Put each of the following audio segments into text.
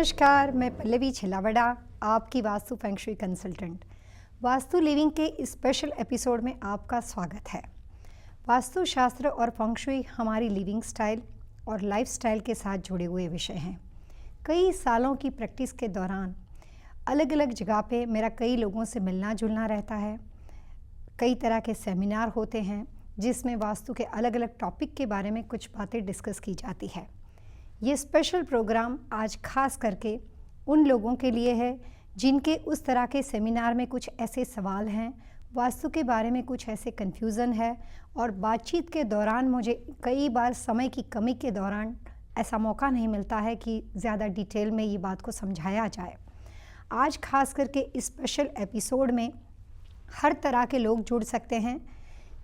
नमस्कार, मैं पल्लवी छिलावड़ा, आपकी vastu feng shui consultant. Vastu living के इस स्पेशल एपिसोड में आपका स्वागत है। वास्तु शास्त्र और फेंग शुई हमारी लिविंग स्टाइल और लाइफ स्टाइल के साथ जुड़े हुए विषय हैं। कई सालों की प्रैक्टिस के दौरान अलग अलग जगह पे मेरा कई लोगों से मिलना जुलना रहता है। कई तरह के सेमिनार होते हैं जिसमें वास्तु के अलग अलग टॉपिक के बारे में कुछ बातें डिस्कस की जाती है। ये स्पेशल प्रोग्राम आज खास करके उन लोगों के लिए है जिनके उस तरह के सेमिनार में कुछ ऐसे सवाल हैं, वास्तु के बारे में कुछ ऐसे कन्फ्यूज़न है और बातचीत के दौरान मुझे कई बार समय की कमी के दौरान ऐसा मौका नहीं मिलता है कि ज़्यादा डिटेल में ये बात को समझाया जाए। आज खास करके इस स्पेशल एपिसोड में हर तरह के लोग जुड़ सकते हैं।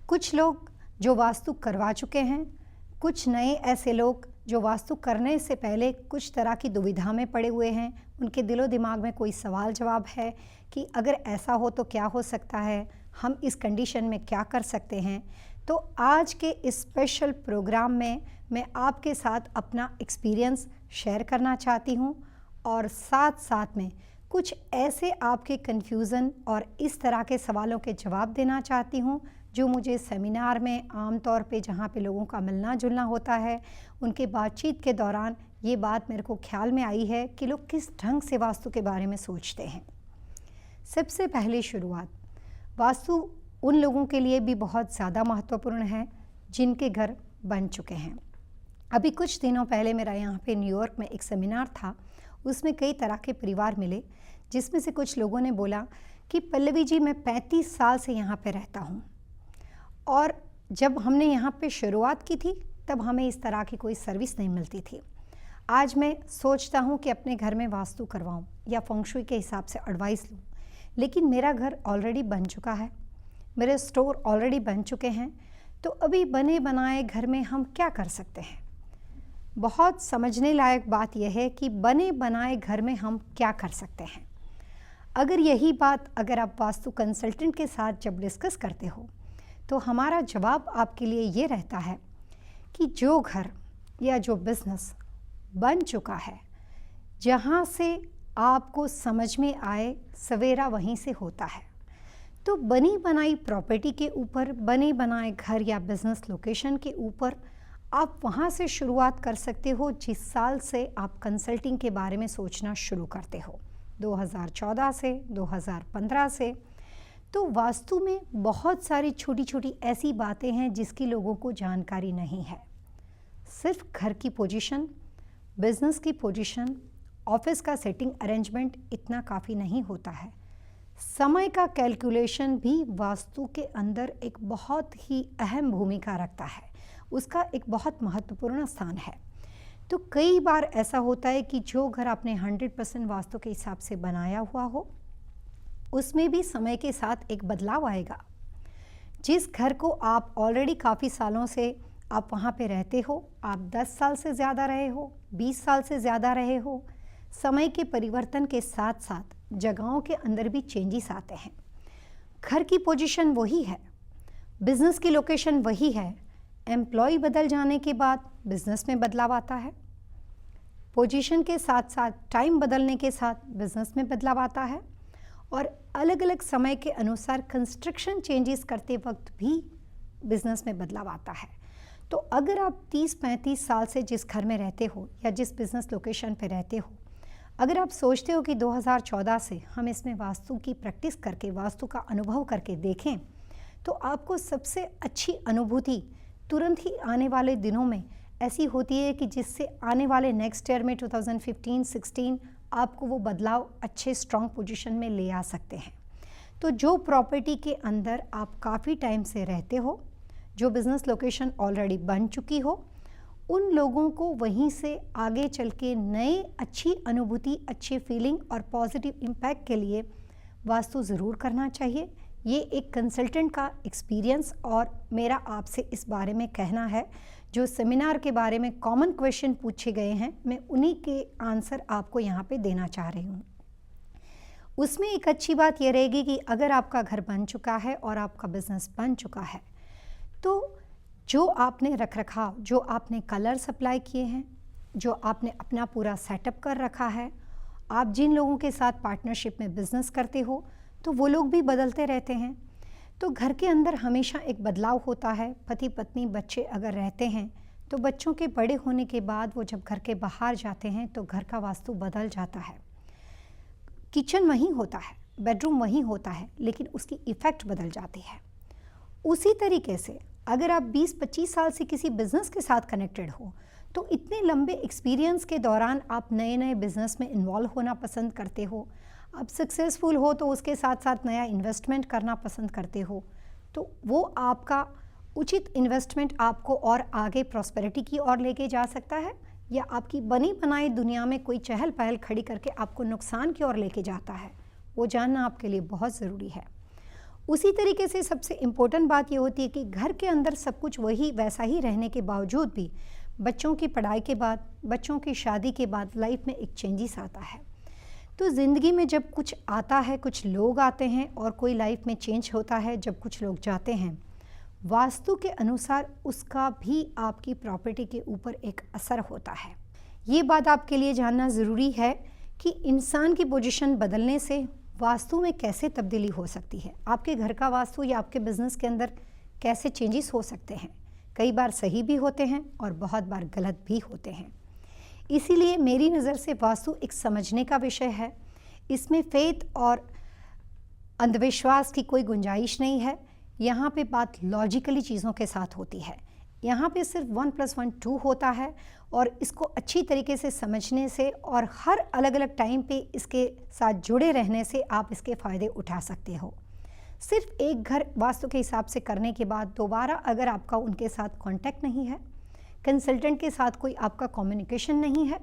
कुछ लोग जो वास्तु करवा चुके हैं, कुछ नए ऐसे लोग जो वास्तु करने से पहले कुछ तरह की दुविधा में पड़े हुए हैं, उनके दिलो दिमाग में कोई सवाल जवाब है कि अगर ऐसा हो तो क्या हो सकता है, हम इस कंडीशन में क्या कर सकते हैं। तो आज के इस स्पेशल प्रोग्राम में मैं आपके साथ अपना एक्सपीरियंस शेयर करना चाहती हूँ और साथ साथ में कुछ ऐसे आपके कन्फ्यूज़न और इस तरह के सवालों के जवाब देना चाहती हूँ जो मुझे सेमिनार में आम तौर पे जहाँ पे लोगों का मिलना जुलना होता है, उनके बातचीत के दौरान ये बात मेरे को ख्याल में आई है कि लोग किस ढंग से वास्तु के बारे में सोचते हैं। सबसे पहले शुरुआत, वास्तु उन लोगों के लिए भी बहुत ज़्यादा महत्वपूर्ण है जिनके घर बन चुके हैं। अभी कुछ दिनों पहले मेरा यहाँ पे न्यूयॉर्क में एक सेमिनार था, उसमें कई तरह के परिवार मिले, जिसमें से कुछ लोगों ने बोला कि पल्लवी जी, मैं 35 साल से यहाँ पे रहता हूँ और जब हमने यहाँ पे शुरुआत की थी तब हमें इस तरह की कोई सर्विस नहीं मिलती थी। आज मैं सोचता हूँ कि अपने घर में वास्तु करवाऊँ या फेंग शुई के हिसाब से एडवाइस लूँ, लेकिन मेरा घर ऑलरेडी बन चुका है, मेरे स्टोर ऑलरेडी बन चुके हैं, तो अभी बने बनाए घर में हम क्या कर सकते हैं। बहुत समझने लायक बात यह है कि बने बनाए घर में हम क्या कर सकते हैं। अगर यही बात अगर आप वास्तु कंसल्टेंट के साथ जब डिस्कस करते हो तो हमारा जवाब आपके लिए ये रहता है कि जो घर या जो बिज़नेस बन चुका है, जहाँ से आपको समझ में आए सवेरा वहीं से होता है। तो बनी बनाई प्रॉपर्टी के ऊपर, बने बनाए घर या बिज़नेस लोकेशन के ऊपर आप वहाँ से शुरुआत कर सकते हो जिस साल से आप कंसल्टिंग के बारे में सोचना शुरू करते हो, 2014 से, 2015 से। तो वास्तु में बहुत सारी छोटी छोटी ऐसी बातें हैं जिसकी लोगों को जानकारी नहीं है। सिर्फ घर की पोजीशन, बिजनेस की पोजीशन, ऑफिस का सेटिंग अरेंजमेंट इतना काफ़ी नहीं होता है। समय का कैलकुलेशन भी वास्तु के अंदर एक बहुत ही अहम भूमिका रखता है, उसका एक बहुत महत्वपूर्ण स्थान है। तो कई बार ऐसा होता है कि जो घर आपने 100% वास्तु के हिसाब से बनाया हुआ हो, उसमें भी समय के साथ एक बदलाव आएगा। जिस घर को आप ऑलरेडी काफ़ी सालों से आप वहाँ पे रहते हो, आप 10 साल से ज़्यादा रहे हो, 20 साल से ज़्यादा रहे हो, समय के परिवर्तन के साथ साथ जगहों के अंदर भी चेंजेस आते हैं। घर की पोजीशन वही है, बिजनेस की लोकेशन वही है, एम्प्लॉय बदल जाने के बाद बिजनेस में बदलाव आता है। पोजीशन के साथ साथ टाइम बदलने के साथ बिजनेस में बदलाव आता है और अलग अलग समय के अनुसार कंस्ट्रक्शन चेंजेस करते वक्त भी बिजनेस में बदलाव आता है। तो अगर आप 30-35 साल से जिस घर में रहते हो या जिस बिजनेस लोकेशन पे रहते हो, अगर आप सोचते हो कि 2014 से हम इसमें वास्तु की प्रैक्टिस करके, वास्तु का अनुभव करके देखें, तो आपको सबसे अच्छी अनुभूति तुरंत ही आने वाले दिनों में ऐसी होती है कि जिससे आने वाले नेक्स्ट ईयर में 2015-16 आपको वो बदलाव अच्छे स्ट्रॉन्ग पोजीशन में ले आ सकते हैं। तो जो प्रॉपर्टी के अंदर आप काफ़ी टाइम से रहते हो, जो बिज़नेस लोकेशन ऑलरेडी बन चुकी हो, उन लोगों को वहीं से आगे चल के नए अच्छी अनुभूति, अच्छी फीलिंग और पॉजिटिव इम्पैक्ट के लिए वास्तु ज़रूर करना चाहिए। ये एक कंसल्टेंट का एक्सपीरियंस और मेरा आपसे इस बारे में कहना है। जो सेमिनार के बारे में कॉमन क्वेश्चन पूछे गए हैं, मैं उन्हीं के आंसर आपको यहाँ पे देना चाह रही हूँ। उसमें एक अच्छी बात ये रहेगी कि अगर आपका घर बन चुका है और आपका बिजनेस बन चुका है, तो जो आपने रख रखाव, जो आपने कलर सप्लाई किए हैं, जो आपने अपना पूरा सेटअप कर रखा है, आप जिन लोगों के साथ पार्टनरशिप में बिजनेस करते हो तो वो लोग भी बदलते रहते हैं। तो घर के अंदर हमेशा एक बदलाव होता है। पति पत्नी बच्चे अगर रहते हैं तो बच्चों के बड़े होने के बाद वो जब घर के बाहर जाते हैं तो घर का वास्तु बदल जाता है। किचन वहीं होता है, बेडरूम वहीं होता है, लेकिन उसकी इफ़ेक्ट बदल जाती है। उसी तरीके से अगर आप 20-25 साल से किसी बिज़नेस के साथ कनेक्टेड हो तो इतने लंबे एक्सपीरियंस के दौरान आप नए नए बिज़नेस में इन्वॉल्व होना पसंद करते हो। आप सक्सेसफुल हो तो उसके साथ साथ नया इन्वेस्टमेंट करना पसंद करते हो। तो वो आपका उचित इन्वेस्टमेंट आपको और आगे प्रॉस्पेरिटी की ओर लेके जा सकता है, या आपकी बनी बनाई दुनिया में कोई चहल पहल खड़ी करके आपको नुकसान की ओर लेके जाता है, वो जानना आपके लिए बहुत ज़रूरी है। उसी तरीके से सबसे इम्पोर्टेंट बात ये होती है कि घर के अंदर सब कुछ वही वैसा ही रहने के बावजूद भी बच्चों की पढ़ाई के बाद, बच्चों की शादी के बाद लाइफ में एक चेंजेस आता है। तो ज़िंदगी में जब कुछ आता है, कुछ लोग आते हैं और कोई लाइफ में चेंज होता है, जब कुछ लोग जाते हैं, वास्तु के अनुसार उसका भी आपकी प्रॉपर्टी के ऊपर एक असर होता है। ये बात आपके लिए जानना ज़रूरी है कि इंसान की पोजीशन बदलने से वास्तु में कैसे तब्दीली हो सकती है। आपके घर का वास्तु या आपके बिजनेस के अंदर कैसे चेंजेस हो सकते हैं। कई बार सही भी होते हैं और बहुत बार गलत भी होते हैं। इसीलिए मेरी नज़र से वास्तु एक समझने का विषय है। इसमें फेथ और अंधविश्वास की कोई गुंजाइश नहीं है। यहाँ पे बात लॉजिकली चीज़ों के साथ होती है। यहाँ पे सिर्फ 1+1 2 होता है और इसको अच्छी तरीके से समझने से और हर अलग अलग टाइम पे इसके साथ जुड़े रहने से आप इसके फ़ायदे उठा सकते हो। सिर्फ एक घर वास्तु के हिसाब से करने के बाद दोबारा अगर आपका उनके साथ कांटेक्ट नहीं है, कंसल्टेंट के साथ कोई आपका कम्युनिकेशन नहीं है,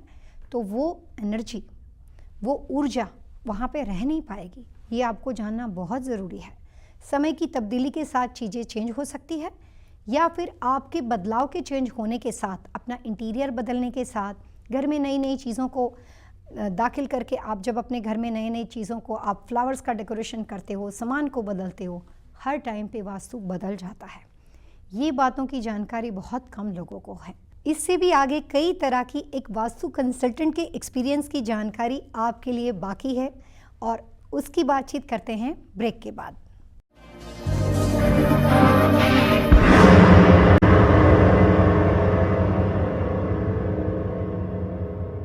तो वो एनर्जी, वो ऊर्जा वहाँ पे रह नहीं पाएगी। ये आपको जानना बहुत ज़रूरी है। समय की तब्दीली के साथ चीज़ें चेंज हो सकती है, या फिर आपके बदलाव के चेंज होने के साथ, अपना इंटीरियर बदलने के साथ, घर में नई नई चीज़ों को दाखिल करके आप जब अपने घर में नई नई चीज़ों को, आप फ्लावर्स का डेकोरेशन करते हो, सामान को बदलते हो, हर टाइम पे वास्तु बदल जाता है। ये बातों की जानकारी बहुत कम लोगों को है। इससे भी आगे कई तरह की एक वास्तु कंसल्टेंट के एक्सपीरियंस की जानकारी आपके लिए बाकी है और उसकी बातचीत करते हैं ब्रेक के बाद।